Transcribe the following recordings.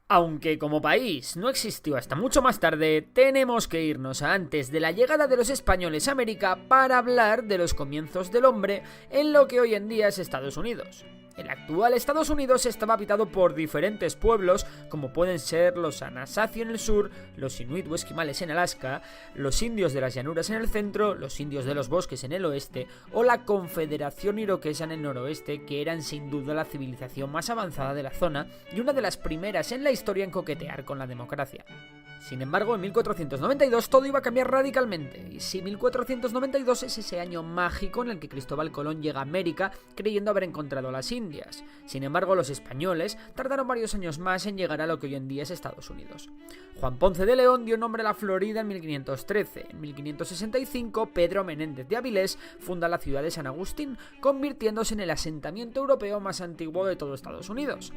Aunque como país no existió hasta mucho más tarde, tenemos que irnos a antes de la llegada de los españoles a América para hablar de los comienzos del hombre en lo que hoy en día es Estados Unidos. El actual Estados Unidos estaba habitado por diferentes pueblos, como pueden ser los Anasazi en el sur, los Inuit o esquimales en Alaska, los indios de las llanuras en el centro, los indios de los bosques en el oeste, o la Confederación Iroquesa en el noroeste, que eran sin duda la civilización más avanzada de la zona y una de las primeras en la historia en coquetear con la democracia. Sin embargo, en 1492 todo iba a cambiar radicalmente, y si 1492 es ese año mágico en el que Cristóbal Colón llega a América creyendo haber encontrado las Indias. Sin embargo, los españoles tardaron varios años más en llegar a lo que hoy en día es Estados Unidos. Juan Ponce de León dio nombre a la Florida en 1513. En 1565, Pedro Menéndez de Avilés funda la ciudad de San Agustín, convirtiéndose en el asentamiento europeo más antiguo de todo Estados Unidos.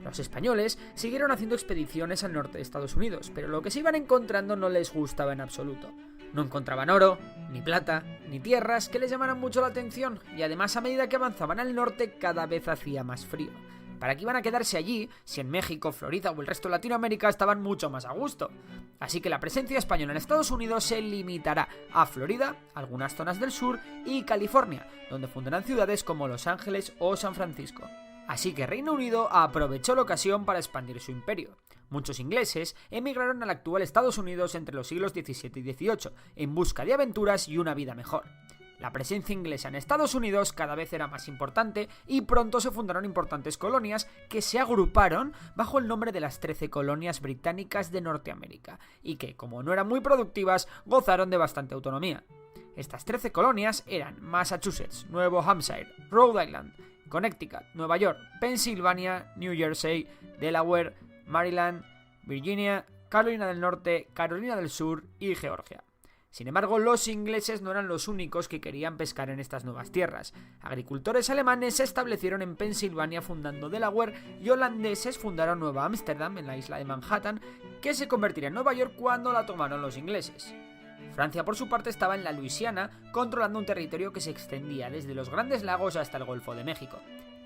Los españoles siguieron haciendo expediciones al norte de Estados Unidos, pero lo que se iban encontrando no les gustaba en absoluto. No encontraban oro, ni plata, ni tierras que les llamaran mucho la atención, y además a medida que avanzaban al norte cada vez hacía más frío. ¿Para qué iban a quedarse allí si en México, Florida o el resto de Latinoamérica estaban mucho más a gusto? Así que la presencia española en Estados Unidos se limitará a Florida, algunas zonas del sur y California, donde fundarán ciudades como Los Ángeles o San Francisco. Así que Reino Unido aprovechó la ocasión para expandir su imperio. Muchos ingleses emigraron al actual Estados Unidos entre los siglos XVII y XVIII en busca de aventuras y una vida mejor. La presencia inglesa en Estados Unidos cada vez era más importante y pronto se fundaron importantes colonias que se agruparon bajo el nombre de las 13 colonias británicas de Norteamérica y que, como no eran muy productivas, gozaron de bastante autonomía. Estas 13 colonias eran Massachusetts, Nuevo Hampshire, Rhode Island, Connecticut, Nueva York, Pensilvania, New Jersey, Delaware, Maryland, Virginia, Carolina del Norte, Carolina del Sur y Georgia. Sin embargo, los ingleses no eran los únicos que querían pescar en estas nuevas tierras. Agricultores alemanes se establecieron en Pensilvania fundando Delaware y holandeses fundaron Nueva Ámsterdam en la isla de Manhattan, que se convertiría en Nueva York cuando la tomaron los ingleses. Francia, por su parte, estaba en la Luisiana, controlando un territorio que se extendía desde los Grandes Lagos hasta el Golfo de México.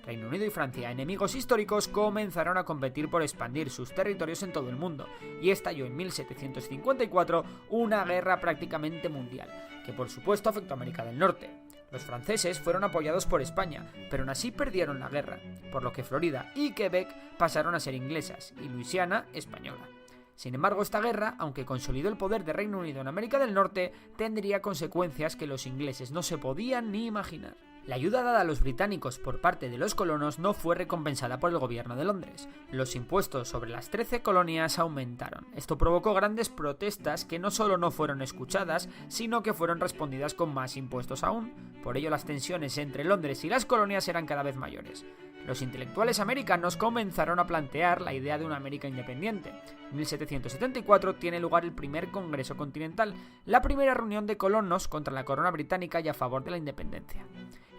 Reino Unido y Francia, enemigos históricos, comenzaron a competir por expandir sus territorios en todo el mundo, y estalló en 1754 una guerra prácticamente mundial, que por supuesto afectó a América del Norte. Los franceses fueron apoyados por España, pero aún así perdieron la guerra, por lo que Florida y Quebec pasaron a ser inglesas y Luisiana española. Sin embargo, esta guerra, aunque consolidó el poder de Reino Unido en América del Norte, tendría consecuencias que los ingleses no se podían ni imaginar. La ayuda dada a los británicos por parte de los colonos no fue recompensada por el gobierno de Londres. Los impuestos sobre las 13 colonias aumentaron. Esto provocó grandes protestas que no solo no fueron escuchadas, sino que fueron respondidas con más impuestos aún. Por ello, las tensiones entre Londres y las colonias eran cada vez mayores. Los intelectuales americanos comenzaron a plantear la idea de una América independiente. En 1774 tiene lugar el primer Congreso Continental, la primera reunión de colonos contra la corona británica y a favor de la independencia.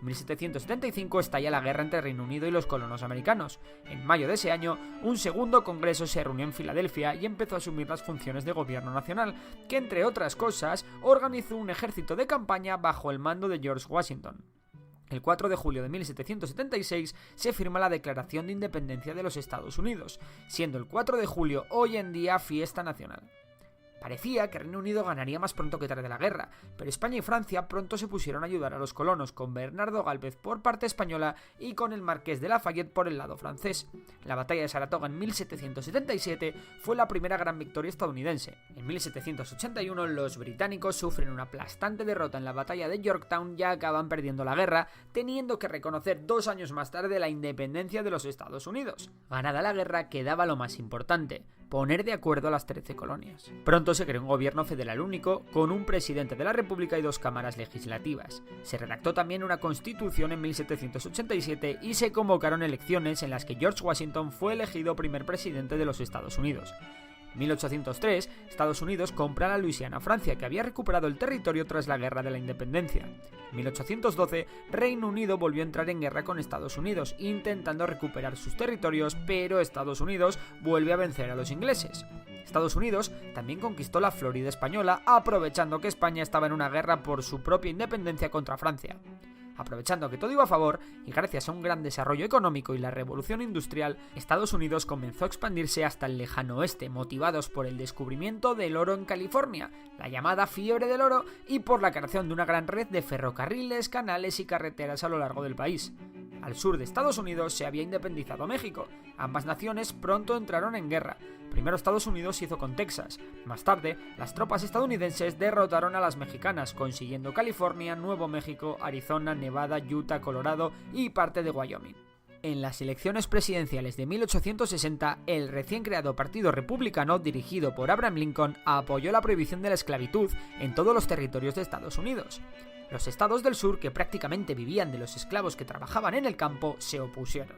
En 1775 estalla la guerra entre Reino Unido y los colonos americanos. En mayo de ese año, un segundo congreso se reunió en Filadelfia y empezó a asumir las funciones de gobierno nacional, que entre otras cosas organizó un ejército de campaña bajo el mando de George Washington. El 4 de julio de 1776 se firma la Declaración de Independencia de los Estados Unidos, siendo el 4 de julio hoy en día fiesta nacional. Parecía que Reino Unido ganaría más pronto que tarde la guerra, pero España y Francia pronto se pusieron a ayudar a los colonos, con Bernardo Gálvez por parte española y con el Marqués de Lafayette por el lado francés. La batalla de Saratoga en 1777 fue la primera gran victoria estadounidense. En 1781 los británicos sufren una aplastante derrota en la batalla de Yorktown y acaban perdiendo la guerra, teniendo que reconocer 2 años más tarde la independencia de los Estados Unidos. Ganada la guerra quedaba lo más importante: poner de acuerdo a las 13 colonias. Pronto se creó un gobierno federal único, con un presidente de la República y 2 cámaras legislativas. Se redactó también una constitución en 1787 y se convocaron elecciones en las que George Washington fue elegido primer presidente de los Estados Unidos. En 1803, Estados Unidos compra la Luisiana a Francia, que había recuperado el territorio tras la Guerra de la Independencia. En 1812, Reino Unido volvió a entrar en guerra con Estados Unidos, intentando recuperar sus territorios, pero Estados Unidos vuelve a vencer a los ingleses. Estados Unidos también conquistó la Florida española, aprovechando que España estaba en una guerra por su propia independencia contra Francia. Aprovechando que todo iba a favor y gracias a un gran desarrollo económico y la revolución industrial, Estados Unidos comenzó a expandirse hasta el lejano oeste, motivados por el descubrimiento del oro en California, la llamada fiebre del oro, y por la creación de una gran red de ferrocarriles, canales y carreteras a lo largo del país. Al sur de Estados Unidos se había independizado México. Ambas naciones pronto entraron en guerra. Primero Estados Unidos hizo con Texas. Más tarde, las tropas estadounidenses derrotaron a las mexicanas, consiguiendo California, Nuevo México, Arizona, Nevada, Utah, Colorado y parte de Wyoming. En las elecciones presidenciales de 1860, el recién creado Partido Republicano, dirigido por Abraham Lincoln, apoyó la prohibición de la esclavitud en todos los territorios de Estados Unidos. Los estados del sur, que prácticamente vivían de los esclavos que trabajaban en el campo, se opusieron.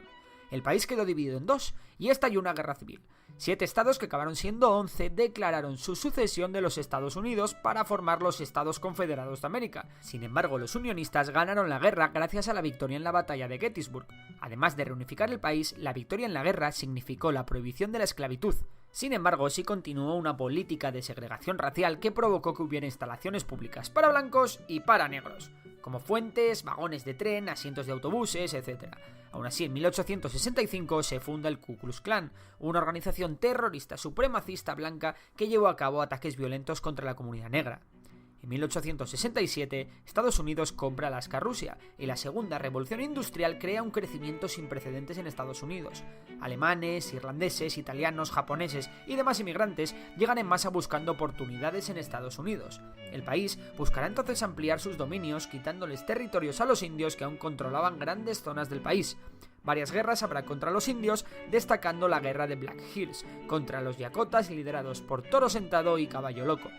El país quedó dividido en dos y estalló una guerra civil. 7 estados, que acabaron siendo 11, declararon su sucesión de los Estados Unidos para formar los Estados Confederados de América. Sin embargo, los unionistas ganaron la guerra gracias a la victoria en la batalla de Gettysburg. Además de reunificar el país, la victoria en la guerra significó la prohibición de la esclavitud. Sin embargo, sí continuó una política de segregación racial que provocó que hubiera instalaciones públicas para blancos y para negros, como fuentes, vagones de tren, asientos de autobuses, etc. Aún así, en 1865 se funda el Ku Klux Klan, una organización terrorista supremacista blanca que llevó a cabo ataques violentos contra la comunidad negra. En 1867, Estados Unidos compra Alaska a Rusia y la segunda revolución industrial crea un crecimiento sin precedentes en Estados Unidos. Alemanes, irlandeses, italianos, japoneses y demás inmigrantes llegan en masa buscando oportunidades en Estados Unidos. El país buscará entonces ampliar sus dominios, quitándoles territorios a los indios que aún controlaban grandes zonas del país. Varias guerras habrá contra los indios, destacando la guerra de Black Hills, contra los Yakotas liderados por Toro Sentado y Caballo Loco.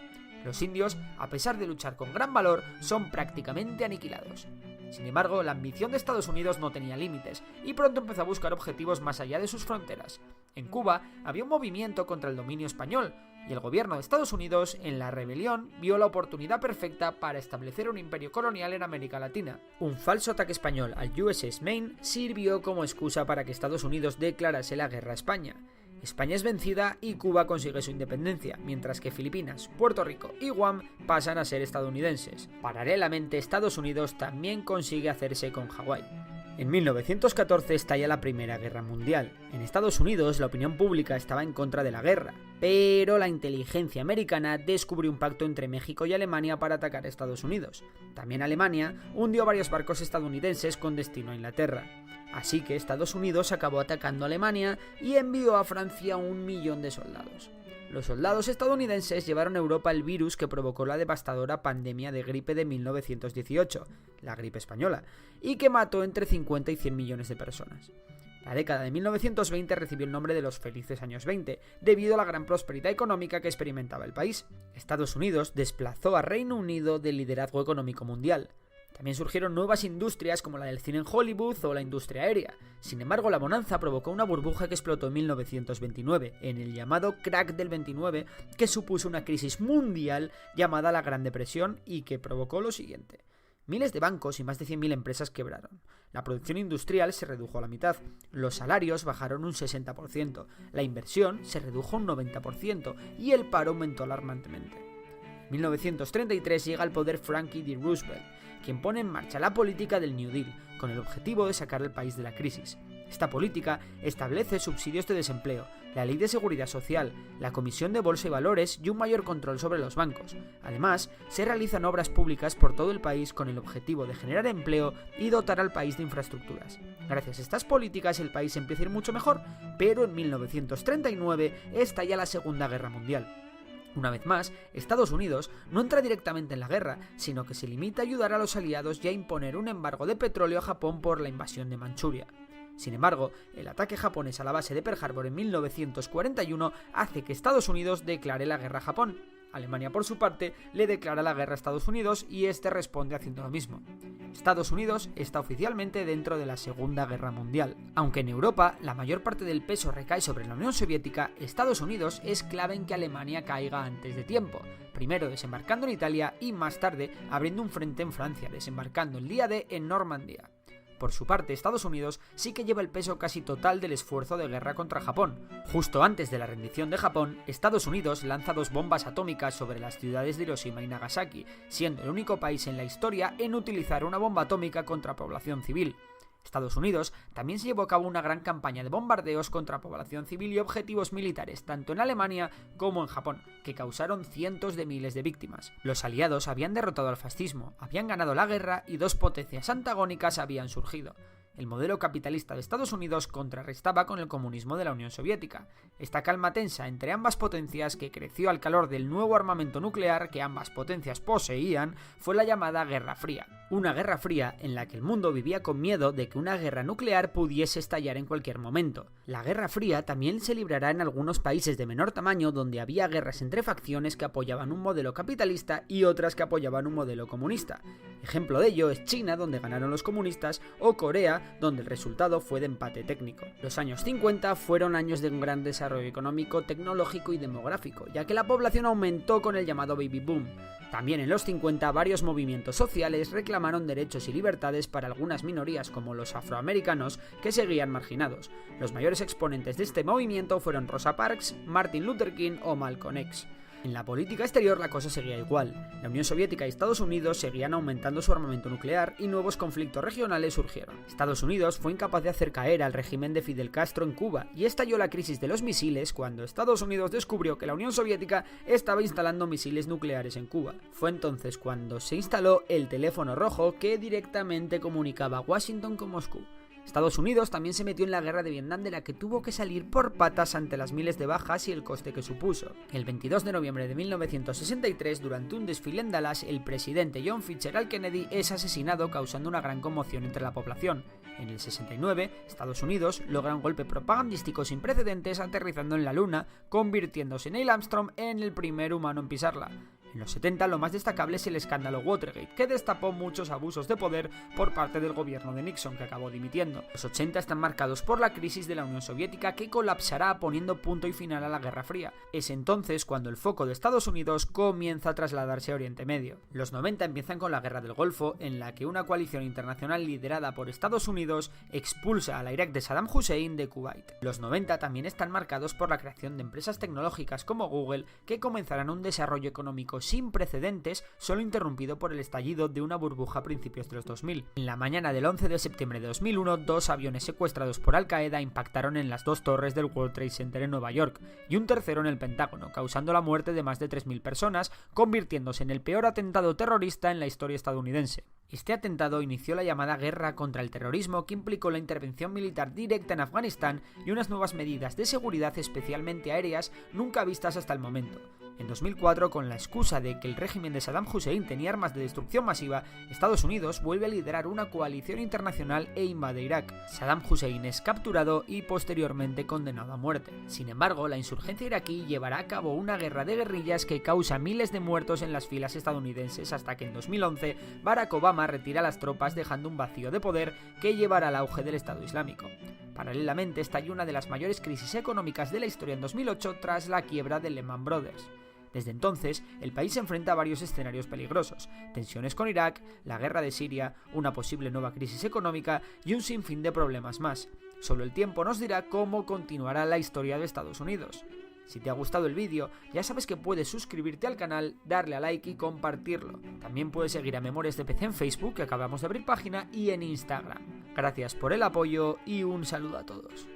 Los indios, a pesar de luchar con gran valor, son prácticamente aniquilados. Sin embargo, la ambición de Estados Unidos no tenía límites, y pronto empezó a buscar objetivos más allá de sus fronteras. En Cuba había un movimiento contra el dominio español, y el gobierno de Estados Unidos, en la rebelión, vio la oportunidad perfecta para establecer un imperio colonial en América Latina. Un falso ataque español al USS Maine sirvió como excusa para que Estados Unidos declarase la guerra a España. España es vencida y Cuba consigue su independencia, mientras que Filipinas, Puerto Rico y Guam pasan a ser estadounidenses. Paralelamente, Estados Unidos también consigue hacerse con Hawái. En 1914 estalla la Primera Guerra Mundial. En Estados Unidos la opinión pública estaba en contra de la guerra, pero la inteligencia americana descubrió un pacto entre México y Alemania para atacar a Estados Unidos. También Alemania hundió varios barcos estadounidenses con destino a Inglaterra. Así que Estados Unidos acabó atacando a Alemania y envió a Francia 1 millón de soldados. Los soldados estadounidenses llevaron a Europa el virus que provocó la devastadora pandemia de gripe de 1918, la gripe española, y que mató entre 50 y 100 millones de personas. La década de 1920 recibió el nombre de los felices años 20, debido a la gran prosperidad económica que experimentaba el país. Estados Unidos desplazó a Reino Unido del liderazgo económico mundial. También surgieron nuevas industrias como la del cine en Hollywood o la industria aérea. Sin embargo, la bonanza provocó una burbuja que explotó en 1929, en el llamado crack del 29, que supuso una crisis mundial llamada la Gran Depresión y que provocó lo siguiente. Miles de bancos y más de 100.000 empresas quebraron. La producción industrial se redujo a la mitad, los salarios bajaron un 60%, la inversión se redujo un 90% y el paro aumentó alarmantemente. En 1933 llega al poder Franklin D. Roosevelt, quien pone en marcha la política del New Deal, con el objetivo de sacar al país de la crisis. Esta política establece subsidios de desempleo, la ley de seguridad social, la comisión de bolsa y valores y un mayor control sobre los bancos. Además, se realizan obras públicas por todo el país con el objetivo de generar empleo y dotar al país de infraestructuras. Gracias a estas políticas el país empieza a ir mucho mejor, pero en 1939 estalla la Segunda Guerra Mundial. Una vez más, Estados Unidos no entra directamente en la guerra, sino que se limita a ayudar a los aliados y a imponer un embargo de petróleo a Japón por la invasión de Manchuria. Sin embargo, el ataque japonés a la base de Pearl Harbor en 1941 hace que Estados Unidos declare la guerra a Japón. Alemania, por su parte, le declara la guerra a Estados Unidos y este responde haciendo lo mismo. Estados Unidos está oficialmente dentro de la Segunda Guerra Mundial. Aunque en Europa la mayor parte del peso recae sobre la Unión Soviética, Estados Unidos es clave en que Alemania caiga antes de tiempo, primero desembarcando en Italia y más tarde abriendo un frente en Francia, desembarcando el día D en Normandía. Por su parte, Estados Unidos sí que lleva el peso casi total del esfuerzo de guerra contra Japón. Justo antes de la rendición de Japón, Estados Unidos lanza 2 bombas atómicas sobre las ciudades de Hiroshima y Nagasaki, siendo el único país en la historia en utilizar una bomba atómica contra población civil. Estados Unidos también se llevó a cabo una gran campaña de bombardeos contra población civil y objetivos militares, tanto en Alemania como en Japón, que causaron cientos de miles de víctimas. Los aliados habían derrotado al fascismo, habían ganado la guerra y 2 potencias antagónicas habían surgido. El modelo capitalista de Estados Unidos contrarrestaba con el comunismo de la Unión Soviética. Esta calma tensa entre ambas potencias, que creció al calor del nuevo armamento nuclear que ambas potencias poseían, fue la llamada Guerra Fría. Una guerra fría en la que el mundo vivía con miedo de que una guerra nuclear pudiese estallar en cualquier momento. La Guerra Fría también se librará en algunos países de menor tamaño, donde había guerras entre facciones que apoyaban un modelo capitalista y otras que apoyaban un modelo comunista. Ejemplo de ello es China, donde ganaron los comunistas, o Corea, donde el resultado fue de empate técnico. Los años 50 fueron años de un gran desarrollo económico, tecnológico y demográfico, ya que la población aumentó con el llamado baby boom. También en los 50 varios movimientos sociales reclamaron derechos y libertades para algunas minorías como los afroamericanos que seguían marginados. Los mayores exponentes de este movimiento fueron Rosa Parks, Martin Luther King o Malcolm X. En la política exterior la cosa seguía igual. La Unión Soviética y Estados Unidos seguían aumentando su armamento nuclear y nuevos conflictos regionales surgieron. Estados Unidos fue incapaz de hacer caer al régimen de Fidel Castro en Cuba y estalló la crisis de los misiles cuando Estados Unidos descubrió que la Unión Soviética estaba instalando misiles nucleares en Cuba. Fue entonces cuando se instaló el teléfono rojo, que directamente comunicaba Washington con Moscú. Estados Unidos también se metió en la guerra de Vietnam, de la que tuvo que salir por patas ante las miles de bajas y el coste que supuso. El 22 de noviembre de 1963, durante un desfile en Dallas, el presidente John Fitzgerald Kennedy es asesinado, causando una gran conmoción entre la población. En el 69, Estados Unidos logra un golpe propagandístico sin precedentes, aterrizando en la Luna, convirtiéndose Neil Armstrong en el primer humano en pisarla. En los 70 lo más destacable es el escándalo Watergate, que destapó muchos abusos de poder por parte del gobierno de Nixon, que acabó dimitiendo. Los 80 están marcados por la crisis de la Unión Soviética, que colapsará poniendo punto y final a la Guerra Fría. Es entonces cuando el foco de Estados Unidos comienza a trasladarse a Oriente Medio. Los 90 empiezan con la Guerra del Golfo, en la que una coalición internacional liderada por Estados Unidos expulsa al Irak de Saddam Hussein de Kuwait. Los 90 también están marcados por la creación de empresas tecnológicas como Google, que comenzarán un desarrollo económico sin precedentes, solo interrumpido por el estallido de una burbuja a principios de los 2000. En la mañana del 11 de septiembre de 2001, 2 aviones secuestrados por Al-Qaeda impactaron en las 2 torres del World Trade Center en Nueva York, y un tercero en el Pentágono, causando la muerte de más de 3.000 personas, convirtiéndose en el peor atentado terrorista en la historia estadounidense. Este atentado inició la llamada guerra contra el terrorismo, que implicó la intervención militar directa en Afganistán y unas nuevas medidas de seguridad, especialmente aéreas, nunca vistas hasta el momento. En 2004, con la excusa de que el régimen de Saddam Hussein tenía armas de destrucción masiva, Estados Unidos vuelve a liderar una coalición internacional e invade Irak. Saddam Hussein es capturado y posteriormente condenado a muerte. Sin embargo, la insurgencia iraquí llevará a cabo una guerra de guerrillas que causa miles de muertos en las filas estadounidenses, hasta que en 2011 Barack Obama retira las tropas, dejando un vacío de poder que llevará al auge del Estado Islámico. Paralelamente, estalló una de las mayores crisis económicas de la historia en 2008 tras la quiebra de Lehman Brothers. Desde entonces, el país se enfrenta a varios escenarios peligrosos: tensiones con Irak, la guerra de Siria, una posible nueva crisis económica y un sinfín de problemas más. Solo el tiempo nos dirá cómo continuará la historia de Estados Unidos. Si te ha gustado el vídeo, ya sabes que puedes suscribirte al canal, darle a like y compartirlo. También puedes seguir a Memorias de PC en Facebook, que acabamos de abrir página, y en Instagram. Gracias por el apoyo y un saludo a todos.